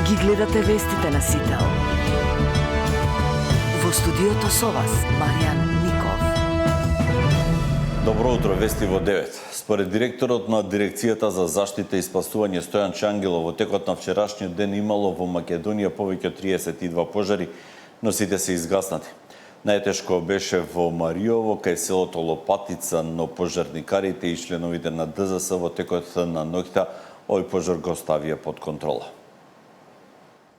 Ги гледате вестите на Сител. Во студиото со вас, Маријан Ников. Добро утро, вести во 9. Според директорот на Дирекцијата за заштита и спасување Стојан Чангелов, во текот на вчерашниот ден имало во Македонија повеќе од 32 пожари, но сите се изгаснати. Најтешко беше во Мариово, кај селото Лопатица, но пожарникарите и членовите на ДЗС во текот на ноќта овој пожар го ставија под контрола.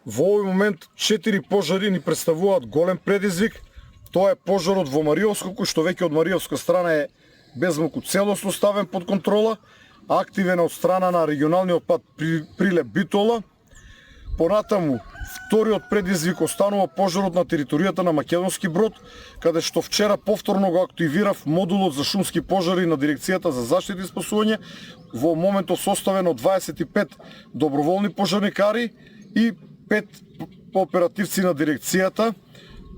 Во овој момент 4 пожари ни представуваат голем предизвик. Тоа е пожарот во Мариовско, кој што веќе од Мариовска страна е безмалку целосно ставен под контрола, активен од страна на регионалниот пат Прилеп Битола. Понатаму, вториот предизвик останува пожарот на територијата на Македонски Брод, каде што вчера повторно го активирав модулот за шумски пожари на Дирекцијата за заштита и спасување, во моментот составен од 25 доброволни пожарникари и 5 оперативци на дирекцијата,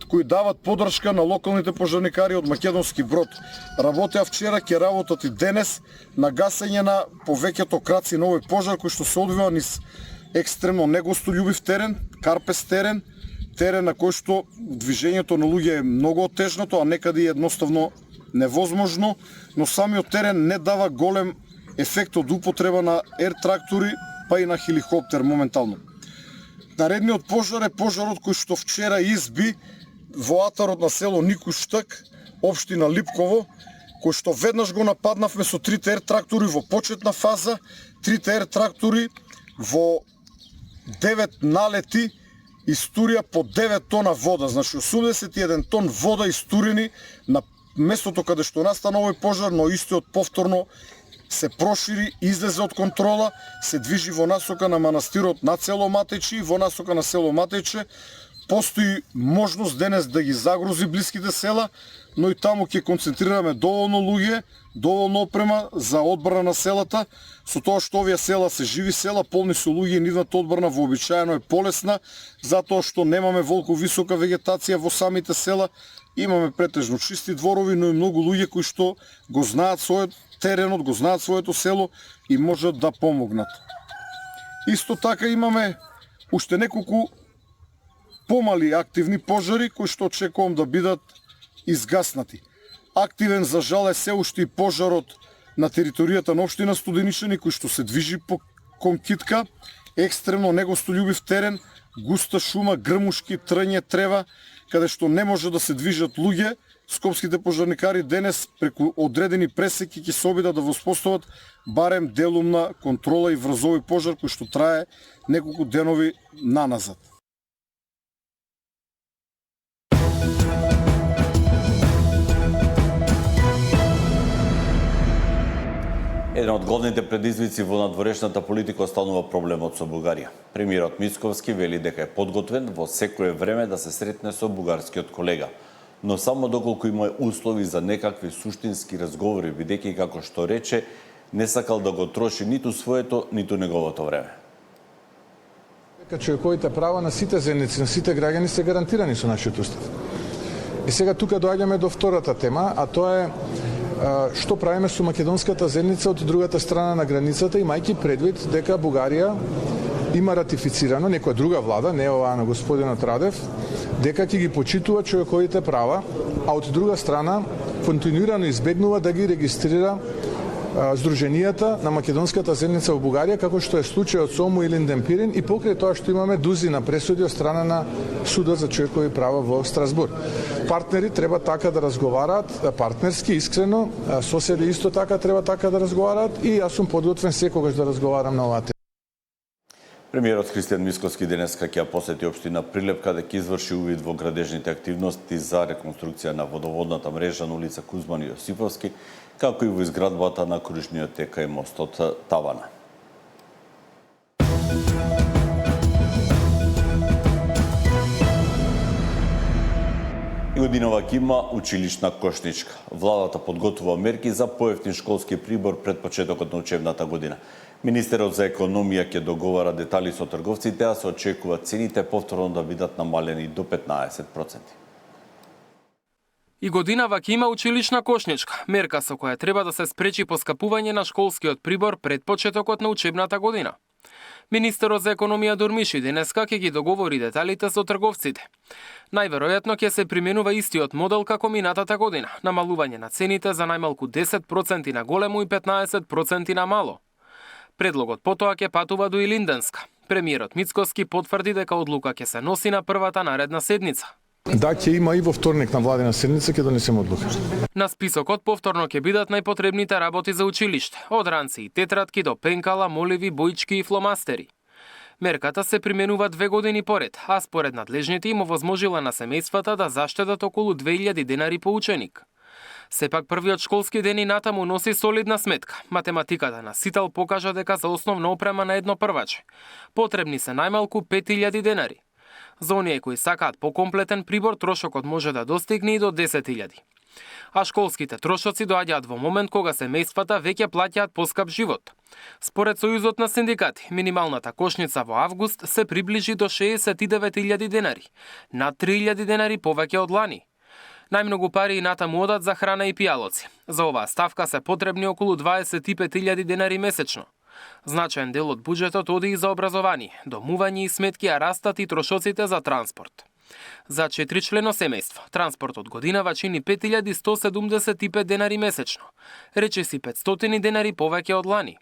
кои дават поддршка на локалните пожарникари од Македонски Брод. Работеа вчера, ќе работат и денес на гасење на повеќето краци на овој пожар, кој што се одвива низ екстремно негостолюбив терен, карпес терен, терен на кој што движењето на луѓе е многу отежнато, а некаде е едноставно невозможно, но самиот терен не дава голем ефект од употреба на ер-трактори, па и на хеликоптер моментално. Наредниот пожар е пожарот кој што вчера изби во атарот на село Никуштак, општина Липково, кој што веднаш го нападнавме со 3 ер-трактори во почетна фаза, 3 ер-трактори во 9 налети истурија по 9 тона вода, значи 81 тон вода истурени на местото каде што настана овој пожар, но истиот повторно се прошири, излезе од контрола, се движи во насока на манастирот на село Матејче и во насока на село Матејче. Постои можност денес да ги загрози блиските села, но и таму ќе концентрираме доволно луѓе, доволно опрема за одбрана на селата, со тоа што овие села се живи села, полни со луѓе и нивната одбрана вообичаено е полесна, затоа што немаме волку висока вегетација во самите села, имаме претежно чисти дворови, но и многу луѓе кои што го знаат својот теренот, го знаат своето село и можат да помогнат. Исто така имаме уште неколку помали активни пожари кои што очекувам да бидат изгаснати. Активен за жал е се уште и пожарот на територијата на општина Студеничани кој што се движи по кон Китка, екстремно негостолюбив терен, густа шума, грмушки, трње, трева, каде што не може да се движат луѓе. Скопските пожарникари денес преку одредени пресеки ќе се обидат да воспостават барем делумна контрола и врз овој пожар кој што трае неколку денови наназад. Еден од главните предизвици во надворешната политика останува проблемот со Бугарија. Премиерот Мицковски вели дека е подготвен во секое време да се сретне со бугарскиот колега, но само доколку има услови за некакви суштински разговори, бидејќи како што рече, не сакал да го троши ниту своето, ниту неговото време. Човековите права на сите заедници, на сите граѓани се гарантирани со нашиот устав. И сега тука доаѓаме до втората тема, а тоа е што правиме со македонската заедница од другата страна на границата, имајќи предвид дека Бугарија има ратифицирано, некоја друга влада, не оваа на господинот Радев, дека ќе ги почитува човековите права, а од друга страна континуирано избегнува да ги регистрира здруженијата на македонската заедница во Бугарија, како што е случајот со Ому Илин Демпирин и покрај тоа што имаме дузина пресуди од страна на Судот за човекови права во Страсбург. Партнери треба така да разговараат, партнерски, искрено, соседи исто така треба така да разговараат и јас сум подготвен секогаш да разговарам на оваа тема. Премиерот Христијан Мицковски денеска ќе посети општина Прилеп, каде ќе изврши увид во градежните активности за реконструкција на водоводната мрежа на улица Кузман и Јосиповски, како и во изградбата на кружниот тек кај мостот Тавана. И годинава ќе има училишна кошничка. Владата подготвува мерки за поевтин школски прибор пред почетокот на учебната година. Министерот за економија ќе договара детали со трговците, а се очекува цените повторно да бидат намалени до 15%. И годинава ќе има училишна кошничка, мерка со која треба да се спречи поскапување на школскиот прибор пред почетокот на учебната година. Министерот за економија Дурмиши денеска ќе ги договори деталите со трговците. Најверојатно ќе се применува истиот модел како минатата година, намалување на цените за најмалку 10% на големо и 15% на мало. Предлогот потоа ќе патува до Илинденска. Премиерот Мицкоски потврди дека одлука ќе се носи на првата наредна седница. Да, ќе има и во вторник на владина седница ќе донесеме одлука. На списокот повторно ќе бидат најпотребните работи за училиште, од ранци и тетратки до пенкала, моливи, боички и фломастери. Мерката се применува 2 години поред, а според надлежните им овозможила на семејствата да заштедат околу 2000 денари по ученик. Сепак првиот школски ден и натаму носи солидна сметка. Математиката на Сител покажа дека за основна опрема на едно прваче потребни се најмалку 5000 денари. За оние кои сакаат покомплетен прибор, трошокот може да достигне и до 10.000. А школските трошоци доаѓаат во момент кога семејствата веќе плаќаат поскап живот. Според Сојузот на синдикати, минималната кошница во август се приближи до 69.000 денари, над 3.000 денари повеќе од лани. Најмногу пари и натаму одат за храна и пијалоци. За оваа ставка се потребни околу 25.000 денари месечно. Значаен дел од буџетот оди и за образование, домување и сметки, а растат и трошоците за транспорт. За 4-члено семејство, транспортот годинава чини 5175 денари месечно, речиси 500 денари повеќе од лани.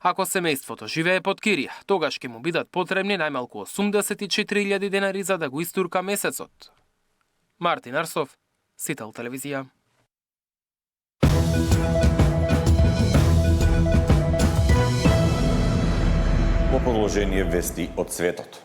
Ако семејството живее под кирија, тогаш ќе му бидат потребни најмалку 84.000 денари за да го истурка месецот. Мартин Арсов, Сител телевизија. Во продолжение вести од светот.